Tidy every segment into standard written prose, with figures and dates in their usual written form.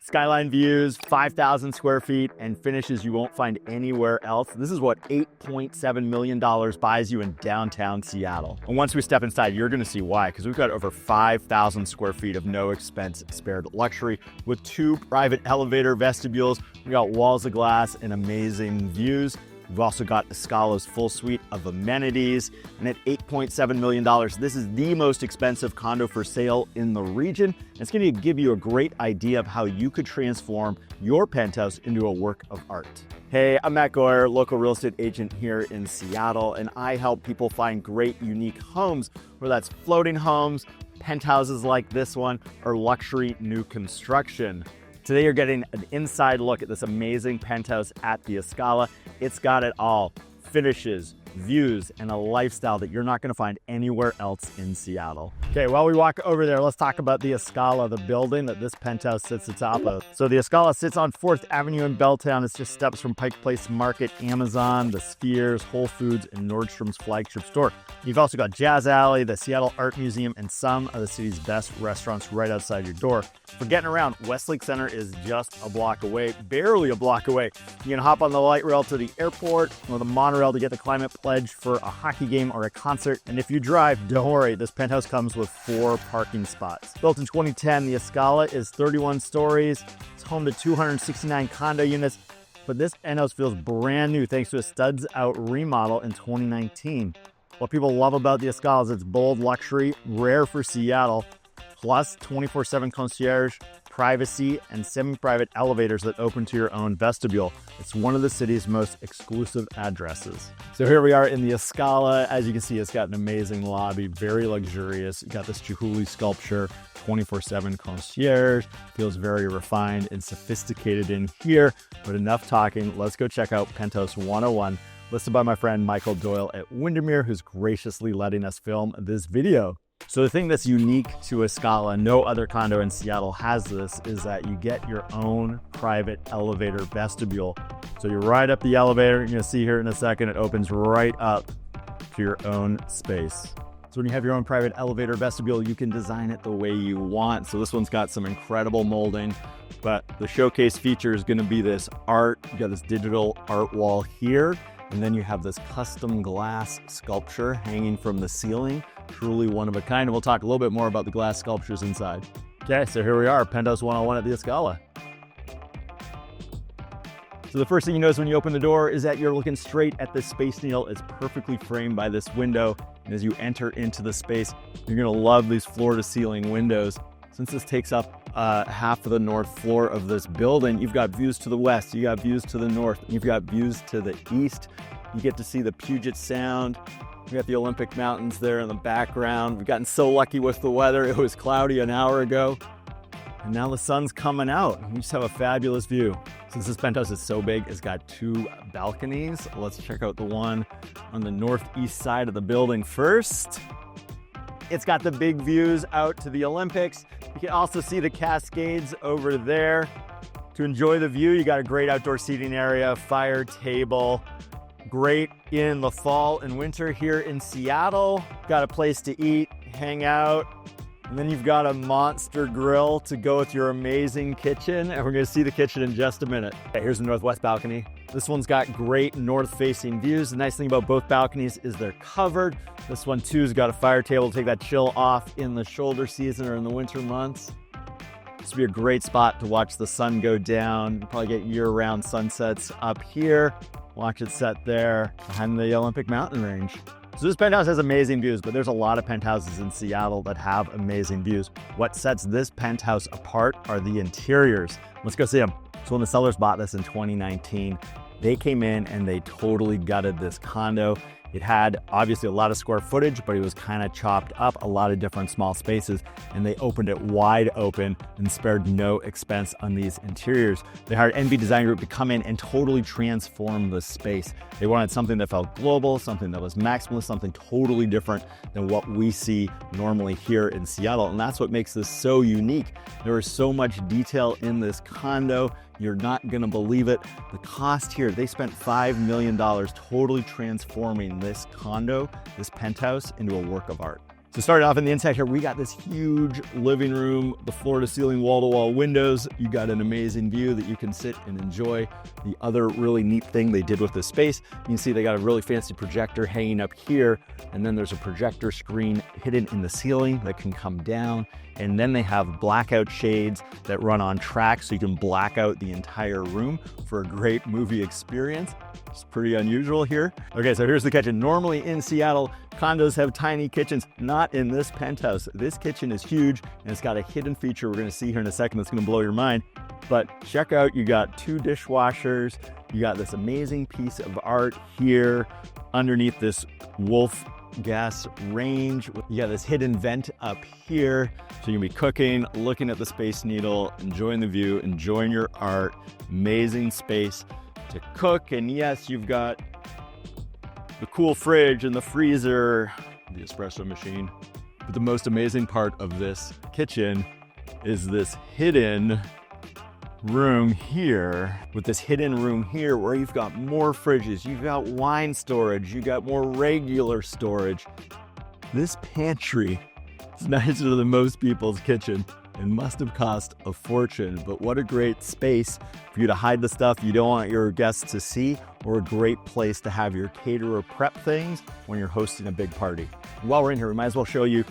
Skyline views, 5,000 square feet, and finishes you won't find anywhere else. This is what $8.7 million buys you in downtown Seattle. And once we step inside, you're gonna see why, because we've got over 5,000 square feet of no expense spared luxury with 2 private elevator vestibules. We got walls of glass and amazing views. We've also got Escala's full suite of amenities, and at $8.7 million, this is the most expensive condo for sale in the region. It's going to give you a great idea of how you could transform your penthouse into a work of art. Hey, I'm Matt Goyer, local real estate agent here in Seattle, and I help people find great, unique homes, whether that's floating homes, penthouses like this one, or luxury new construction. Today you're getting an inside look at this amazing penthouse at the Escala. It's got it all: finishes, views, and a lifestyle that you're not going to find anywhere else in Seattle. Okay, while we walk over there, let's talk about the Escala, the building that this penthouse sits atop of. So the Escala sits on 4th Avenue in Belltown. It's just steps from Pike Place Market, Amazon, the Spheres, Whole Foods, and Nordstrom's flagship store. You've also got Jazz Alley, the Seattle Art Museum, and some of the city's best restaurants right outside your door. For getting around, Westlake Center is just a block away, barely a block away. You can hop on the light rail to the airport or the monorail to get the climate pledge for a hockey game or a concert. And if you drive, don't worry, this penthouse comes with 4 parking spots. Built in 2010, the Escala is 31 stories. It's home to 269 condo units, but this penthouse feels brand new thanks to a studs out remodel in 2019. What people love about the Escala is its bold luxury, rare for Seattle, plus 24/7 concierge, privacy, and semi-private elevators that open to your own vestibule. It's one of the city's most exclusive addresses. So here we are in the Escala. As you can see, it's got an amazing lobby, very luxurious. You got this Chihuly sculpture, 24/7 concierge. Feels very refined and sophisticated in here, but enough talking. Let's go check out Penthouse 101, listed by my friend Michael Doyle at Windermere, who's graciously letting us film this video. So the thing that's unique to Escala, no other condo in Seattle has this, is that you get your own private elevator vestibule. So you ride up the elevator, you're gonna see here in a second, it opens right up to your own space. So when you have your own private elevator vestibule, you can design it the way you want. So this one's got some incredible molding, but the showcase feature is gonna be this art. You got this digital art wall here, and then you have this custom glass sculpture hanging from the ceiling. Truly one of a kind, and we'll talk a little bit more about the glass sculptures inside. Okay, so here we are, Penthouse 101 at the Escala. So the first thing you notice when you open the door is that you're looking straight at this Space Needle. It's perfectly framed by this window, and as you enter into the space, you're gonna love these floor-to-ceiling windows. Since this takes up half of the north floor of this building, you've got views to the west, you got views to the north, you've got views to the east. You get to see the Puget Sound. We got the Olympic Mountains there in the background. We've gotten so lucky with the weather. It was cloudy an hour ago, and now the sun's coming out. We just have a fabulous view. Since this penthouse is so big, it's got 2 balconies. Let's check out the one on the northeast side of the building first. It's got the big views out to the Olympics. You can also see the Cascades over there. To enjoy the view, you got a great outdoor seating area, fire table. Great in the fall and winter here in Seattle. Got a place to eat, hang out, and then you've got a monster grill to go with your amazing kitchen, and we're gonna see the kitchen in just a minute. Okay, here's the northwest balcony. This one's got great north-facing views. The nice thing about both balconies is they're covered. This one too has got a fire table to take that chill off in the shoulder season or in the winter months. This would be a great spot to watch the sun go down. You probably get year-round sunsets up here. Watch it set there behind the Olympic mountain range. So this penthouse has amazing views, but there's a lot of penthouses in Seattle that have amazing views. What sets this penthouse apart are the interiors. Let's go see them. So when the sellers bought this in 2019, they came in and they totally gutted this condo. It had obviously a lot of square footage, but it was kind of chopped up, a lot of different small spaces, and they opened it wide open and spared no expense on these interiors. They hired NV Design Group to come in and totally transform the space. They wanted something that felt global, something that was maximalist, something totally different than what we see normally here in Seattle, and that's what makes this so unique. There is so much detail in this condo. You're not gonna believe it. The cost here, they spent $5 million totally transforming this condo, this penthouse, into a work of art. So starting off in the inside here, we got this huge living room, the floor to ceiling, wall to wall windows. You got an amazing view that you can sit and enjoy. The other really neat thing they did with this space, you can see they got a really fancy projector hanging up here. And then there's a projector screen hidden in the ceiling that can come down. And then they have blackout shades that run on tracks so you can black out the entire room for a great movie experience. It's pretty unusual here. Okay, so here's the kitchen. Normally in Seattle, condos have tiny kitchens, not in this penthouse. This kitchen is huge and it's got a hidden feature we're gonna see here in a second that's gonna blow your mind. But check out, you got 2 dishwashers, you got this amazing piece of art here underneath this Wolf gas range. You got this hidden vent up here. So you can be cooking, looking at the Space Needle, enjoying the view, enjoying your art. Amazing space to cook. And yes, you've got the cool fridge and the freezer, the espresso machine. But the most amazing part of this kitchen is this hidden room here. With this hidden room here where you've got more fridges, you've got wine storage, you got more regular storage. This pantry is nicer than most people's kitchen and must have cost a fortune, but what a great space for you to hide the stuff you don't want your guests to see, or a great place to have your caterer prep things when you're hosting a big party. While we're in here, we might as well show you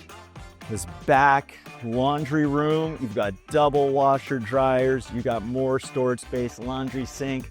this back laundry room. You've got double washer dryers, you got more storage space, laundry sink,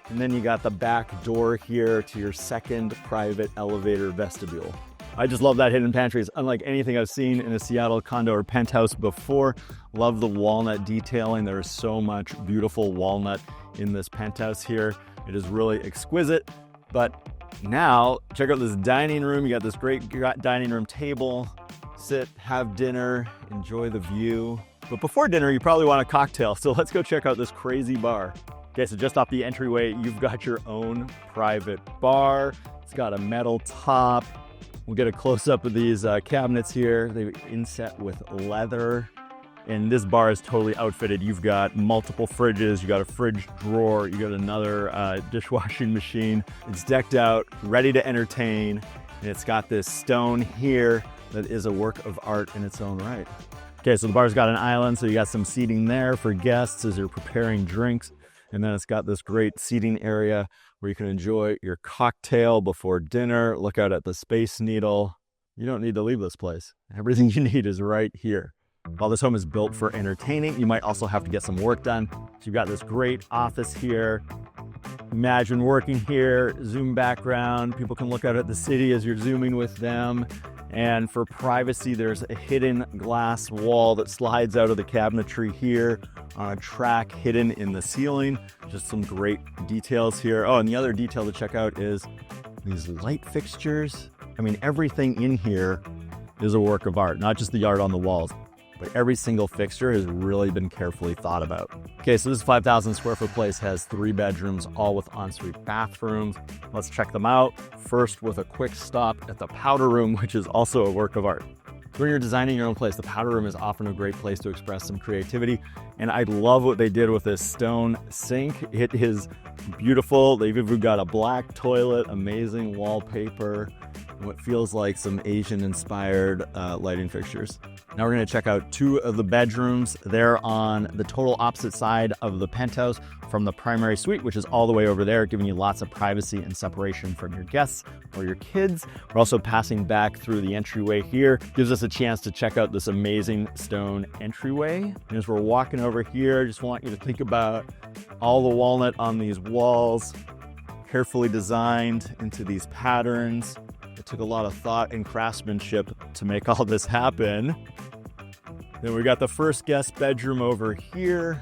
and then you got the back door here to your second private elevator vestibule. I just love that hidden pantry. It's unlike anything I've seen in a Seattle condo or penthouse before. Love the walnut detailing. There is so much beautiful walnut in this penthouse here. It is really exquisite. But now check out this dining room. You got this great dining room table. Sit, have dinner, enjoy the view. But before dinner, you probably want a cocktail. So let's go check out this crazy bar. Okay, so just off the entryway, you've got your own private bar. It's got a metal top. We'll get a close-up of these cabinets here. They're inset with leather. And this bar is totally outfitted. You've got multiple fridges. You got a fridge drawer. You got another dishwashing machine. It's decked out, ready to entertain. And it's got this stone here that is a work of art in its own right. Okay, so the bar's got an island, so you got some seating there for guests as you're preparing drinks. And then it's got this great seating area where you can enjoy your cocktail before dinner, look out at the Space Needle. You don't need to leave this place. Everything you need is right here. While this home is built for entertaining, you might also have to get some work done. So you've got this great office here. Imagine working here, Zoom background. People can look out at the city as you're Zooming with them. And for privacy, there's a hidden glass wall that slides out of the cabinetry here on a track hidden in the ceiling. Just some great details here. Oh, and the other detail to check out is these light fixtures. I mean, everything in here is a work of art, not just the art on the walls, but every single fixture has really been carefully thought about. Okay, so this 5,000 square foot place has 3 bedrooms, all with ensuite bathrooms. Let's check them out. First, with a quick stop at the powder room, which is also a work of art. When you're designing your own place, the powder room is often a great place to express some creativity. And I love what they did with this stone sink. It is beautiful. They've even got a black toilet, amazing wallpaper, and what feels like some Asian-inspired lighting fixtures. Now we're going to check out 2 of the bedrooms. They're on the total opposite side of the penthouse from the primary suite, which is all the way over there, giving you lots of privacy and separation from your guests or your kids. We're also passing back through the entryway here. Gives us a chance to check out this amazing stone entryway. And as we're walking over here, I just want you to think about all the walnut on these walls, carefully designed into these patterns. It took a lot of thought and craftsmanship to make all this happen. Then we got the first guest bedroom over here.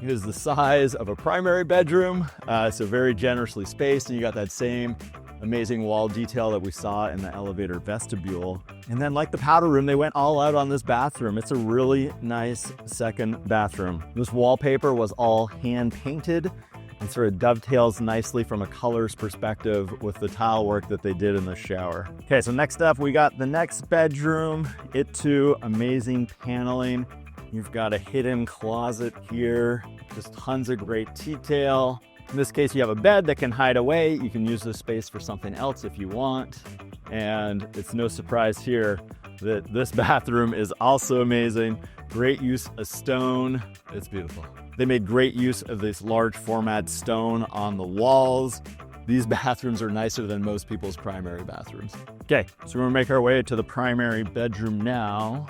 It is the size of a primary bedroom, so very generously spaced, and you got that same amazing wall detail that we saw in the elevator vestibule. And then like the powder room, they went all out on this bathroom. It's a really nice second bathroom. This wallpaper was all hand painted and sort of dovetails nicely from a colors perspective with the tile work that they did in the shower. Okay, so next up, we got the next bedroom. It too, amazing paneling. You've got a hidden closet here, just tons of great detail. In this case, you have a bed that can hide away. You can use this space for something else if you want. And it's no surprise here that this bathroom is also amazing. Great use of stone. It's beautiful. They made great use of this large format stone on the walls. These bathrooms are nicer than most people's primary bathrooms. Okay, so we're gonna make our way to the primary bedroom now.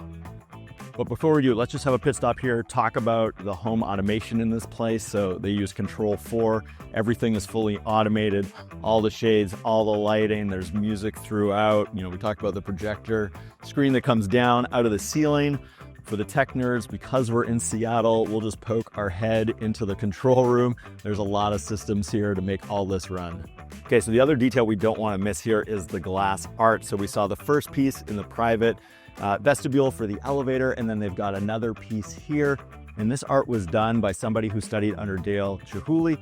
But before we do, let's just have a pit stop here, talk about the home automation in this place. So they use Control 4. Everything is fully automated. All the shades, all the lighting, there's music throughout. You know, we talked about the projector screen that comes down out of the ceiling. For the tech nerds, because we're in Seattle, we'll just poke our head into the control room. There's a lot of systems here to make all this run. Okay, so the other detail we don't want to miss here is the glass art. So we saw the first piece in the private vestibule for the elevator, and then they've got another piece here. And this art was done by somebody who studied under Dale Chihuly.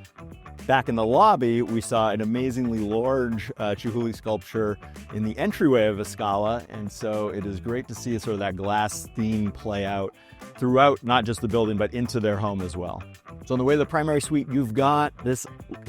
Back in the lobby, we saw an amazingly large Chihuly sculpture in the entryway of Escala. And so it is great to see sort of that glass theme play out throughout, not just the building, but into their home as well. So on the way to the primary suite, you've got this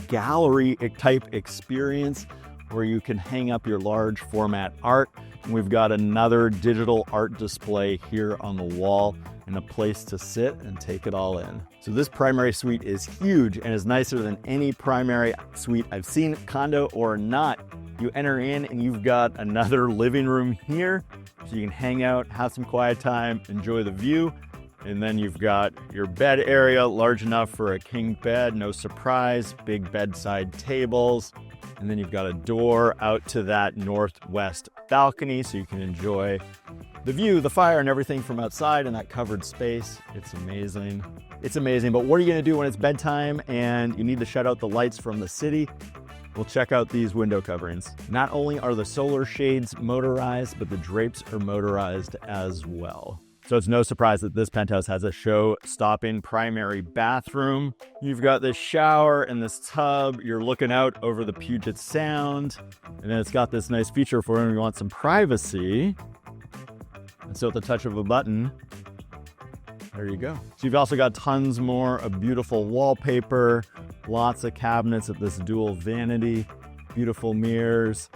gallery type experience where you can hang up your large format art. And we've got another digital art display here on the wall and a place to sit and take it all in. So this primary suite is huge and is nicer than any primary suite I've seen, condo or not. You enter in and you've got another living room here, so you can hang out, have some quiet time, enjoy the view. And then you've got your bed area, large enough for a king bed, no surprise, big bedside tables. And then you've got a door out to that northwest balcony so you can enjoy the view, the fire, and everything from outside in that covered space. It's amazing. It's amazing. But what are you gonna do when it's bedtime and you need to shut out the lights from the city? Well, check out these window coverings. Not only are the solar shades motorized, but the drapes are motorized as well. So it's no surprise that this penthouse has a show-stopping primary bathroom. You've got this shower and this tub. You're looking out over the Puget Sound. And then it's got this nice feature for when you want some privacy. And so at the touch of a button, there you go. So you've also got tons more of beautiful wallpaper, lots of cabinets at this dual vanity, beautiful mirrors.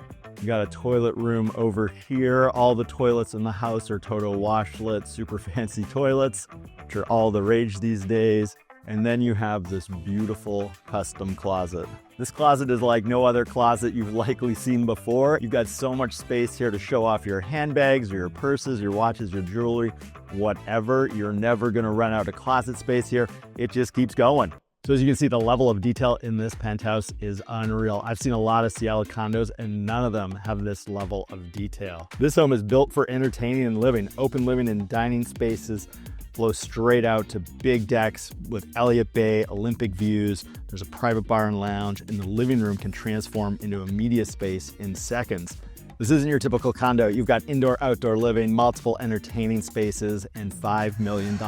You got a toilet room over here. All the toilets in the house are Toto washlet, super fancy toilets, which are all the rage these days. And then you have this beautiful custom closet. This closet is like no other closet you've likely seen before. You've got so much space here to show off your handbags or your purses, your watches, your jewelry, whatever. You're never gonna run out of closet space here. It just keeps going. So as you can see, the level of detail in this penthouse is unreal. I've seen a lot of Seattle condos and none of them have this level of detail. This home is built for entertaining and living. Open living and dining spaces flow straight out to big decks with Elliott Bay, Olympic views. There's a private bar and lounge, and the living room can transform into a media space in seconds. This isn't your typical condo. You've got indoor, outdoor living, multiple entertaining spaces, and $5 million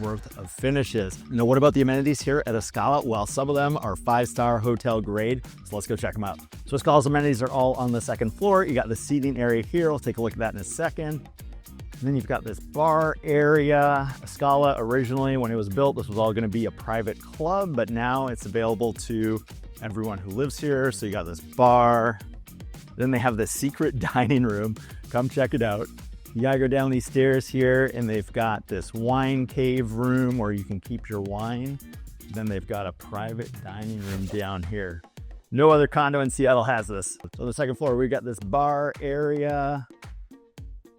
worth of finishes. Now, what about the amenities here at Escala? Well, some of them are 5-star hotel grade, so let's go check them out. So Escala's amenities are all on the second floor. You got the seating area here. We'll take a look at that in a second. And then you've got this bar area. Escala, originally, when it was built, this was all gonna be a private club, but now it's available to everyone who lives here. So you got this bar. Then they have the secret dining room. Come check it out. You gotta go down these stairs here, and they've got this wine cave room where you can keep your wine. Then they've got a private dining room down here. No other condo in Seattle has this. So on the second floor, we got this bar area.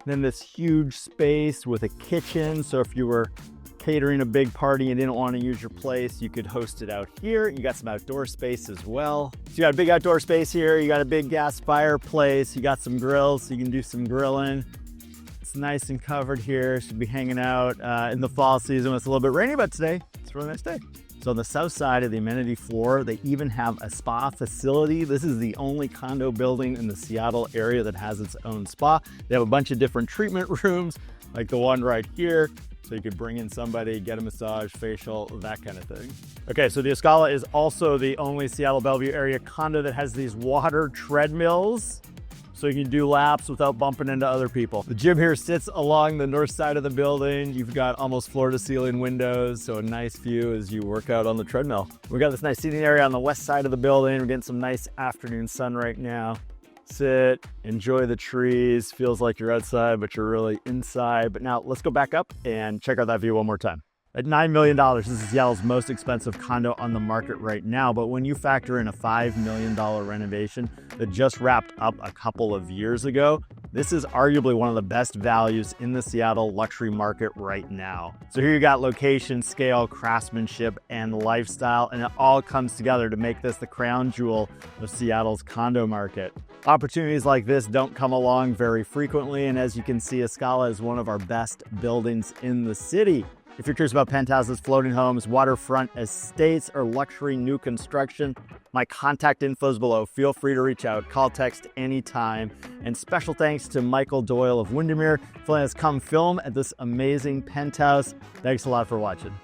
Then this huge space with a kitchen. So if you were catering a big party and didn't want to use your place, you could host it out here. You got some outdoor space as well. So you got a big outdoor space here. You got a big gas fireplace. You got some grills, so you can do some grilling. It's nice and covered here. Should be hanging out in the fall season when it's a little bit rainy, but today it's a really nice day. So on the south side of the amenity floor, they even have a spa facility. This is the only condo building in the Seattle area that has its own spa. They have a bunch of different treatment rooms, like the one right here. So you could bring in somebody, get a massage, facial, that kind of thing. Okay, so the Escala is also the only Seattle Bellevue area condo that has these water treadmills. So you can do laps without bumping into other people. The gym here sits along the north side of the building. You've got almost floor to ceiling windows, so a nice view as you work out on the treadmill. We got this nice seating area on the west side of the building. We're getting some nice afternoon sun right now. sit, enjoy the trees. Feels like you're outside, but you're really inside. But now let's go back up and check out that view one more time. At $9 million, this is Seattle's most expensive condo on the market right now. But when you factor in a $5 million renovation that just wrapped up a couple of years ago, this is arguably one of the best values in the Seattle luxury market right now. So here you got location, scale, craftsmanship, and lifestyle, and it all comes together to make this the crown jewel of Seattle's condo market. Opportunities like this don't come along very frequently, and as you can see, Escala is one of our best buildings in the city. If you're curious about penthouses, floating homes, waterfront estates, or luxury new construction, my contact info is below. Feel free to reach out, call, text anytime. And special thanks to Michael Doyle of Windermere for letting us come film at this amazing penthouse. Thanks a lot for watching.